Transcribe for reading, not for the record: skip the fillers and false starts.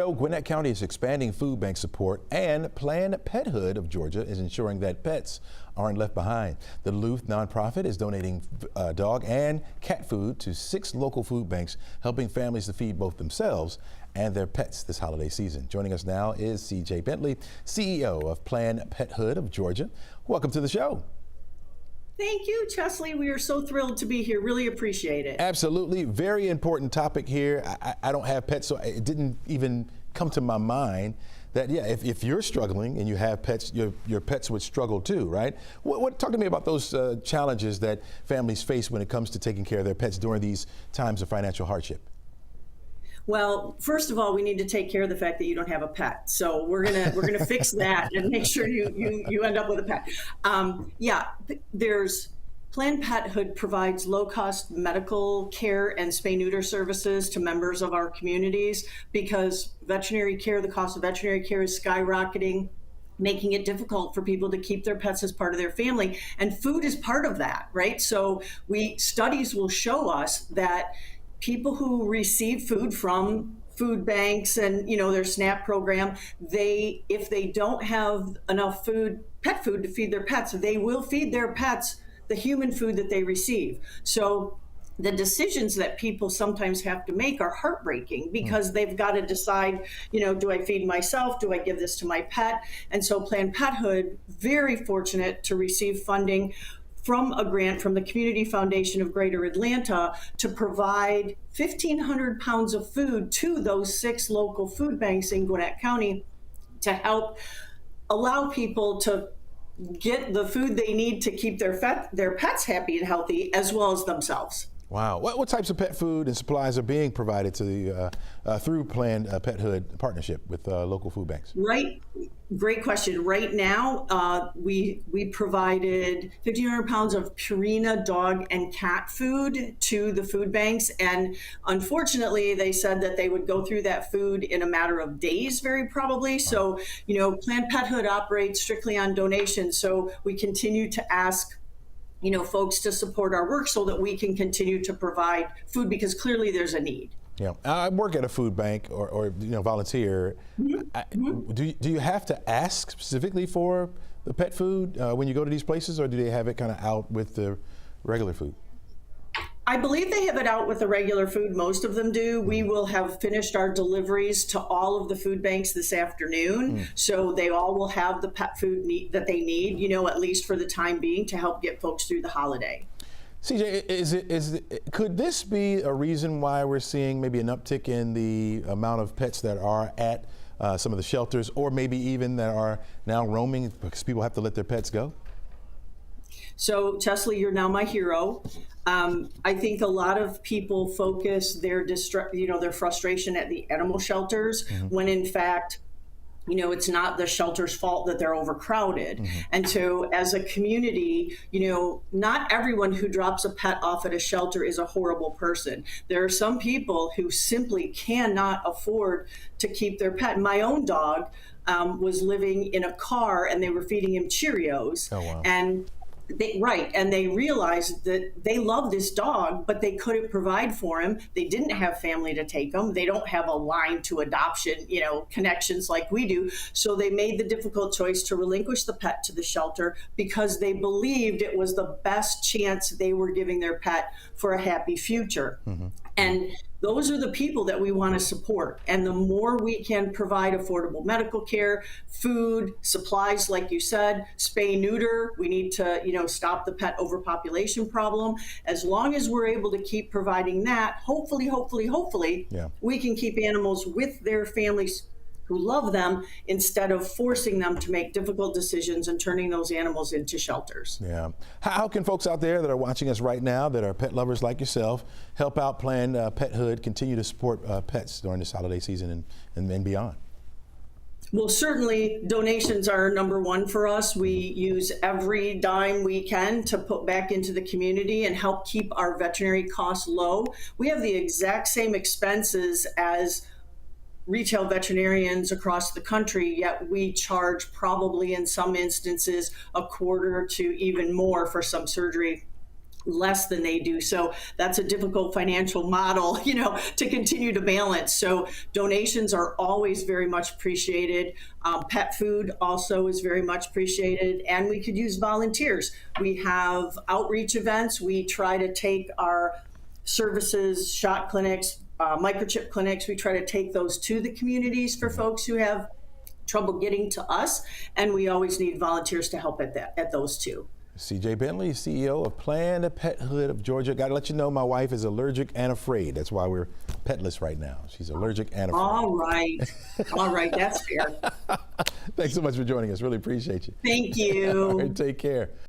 Gwinnett County is expanding food bank support, and Planned Pethood of Georgia is ensuring that pets aren't left behind. The Duluth nonprofit is donating dog and cat food to 6 local food banks, helping families to feed both themselves and their pets this holiday season. Joining us now is CJ Bentley, CEO of Planned Pethood of Georgia. Welcome to the show. Thank you, Chesley. We are so thrilled to be here. Really appreciate it. Absolutely. Very important topic here. I don't have pets, so it didn't even come to my mind that, yeah, if you're struggling and you have pets, your pets would struggle too, right? Talk to me about those challenges that families face when it comes to taking care of their pets during these times of financial hardship. Well, first of all, we need to take care of the fact that you don't have a pet. So we're gonna fix that and make sure you end up with a pet. There's Planned Pethood provides low-cost medical care and spay-neuter services to members of our communities because the cost of veterinary care is skyrocketing, making it difficult for people to keep their pets as part of their family. And food is part of that, right? So studies will show us that people who receive food from food banks and their SNAP program, if they don't have enough pet food to feed their pets, they will feed their pets the human food that they receive. So the decisions that people sometimes have to make are heartbreaking because they've got to decide, do I feed myself? Do I give this to my pet? And so Planned Pethood, very fortunate to receive funding from a grant from the Community Foundation of Greater Atlanta to provide 1,500 pounds of food to those 6 local food banks in Gwinnett County to help allow people to get the food they need to keep their pets happy and healthy, as well as themselves. Wow. What types of pet food and supplies are being provided to the through Planned Pethood partnership with local food banks? Right. Great question. Right now, we provided 1,500 pounds of Purina dog and cat food to the food banks. And unfortunately, they said that they would go through that food in a matter of days, very probably. So, Planned Pethood operates strictly on donations. So we continue to ask folks to support our work so that we can continue to provide food because clearly there's a need. Yeah, I work at a food bank or volunteer. Mm-hmm. Do you have to ask specifically for the pet food when you go to these places, or do they have it kind of out with the regular food? I believe they have it out with the regular food. Most of them do. We will have finished our deliveries to all of the food banks this afternoon. So they all will have the pet food that they need, at least for the time being, to help get folks through the holiday. CJ, could this be a reason why we're seeing maybe an uptick in the amount of pets that are at some of the shelters, or maybe even that are now roaming because people have to let their pets go? So, Chesley, you're now my hero. I think a lot of people focus their frustration at the animal shelters when in fact, it's not the shelter's fault that they're overcrowded. And so as a community, not everyone who drops a pet off at a shelter is a horrible person. There are some people who simply cannot afford to keep their pet. My own dog was living in a car and they were feeding him Cheerios. Oh, wow. And they realized that they love this dog, but they couldn't provide for him. They didn't have family to take him. They don't have a line to adoption, connections like we do. So they made the difficult choice to relinquish the pet to the shelter because they believed it was the best chance they were giving their pet for a happy future. And those are the people that we want to support. And the more we can provide affordable medical care, food, supplies, like you said, spay neuter, we need to, stop the pet overpopulation problem. As long as we're able to keep providing that, hopefully, we can keep animals with their families who love them instead of forcing them to make difficult decisions and turning those animals into shelters. Yeah. How can folks out there that are watching us right now that are pet lovers like yourself help out Planned Pethood, continue to support pets during this holiday season and beyond? Well, certainly donations are number one for us. We use every dime we can to put back into the community and help keep our veterinary costs low. We have the exact same expenses as retail veterinarians across the country, yet we charge probably in some instances a quarter to even more for some surgery less than they do. So that's a difficult financial model, to continue to balance. So donations are always very much appreciated. Pet food also is very much appreciated, and we could use volunteers. We have outreach events. We try to take our services, shot clinics, microchip clinics, we try to take those to the communities for folks who have trouble getting to us, and we always need volunteers to help at those too. CJ Bentley, CEO of Planned Pethood of Georgia. Got to let you know my wife is allergic and afraid. That's why we're petless right now. She's allergic and afraid. All right. All right. That's fair. Thanks so much for joining us. Really appreciate you. Thank you. All right, take care.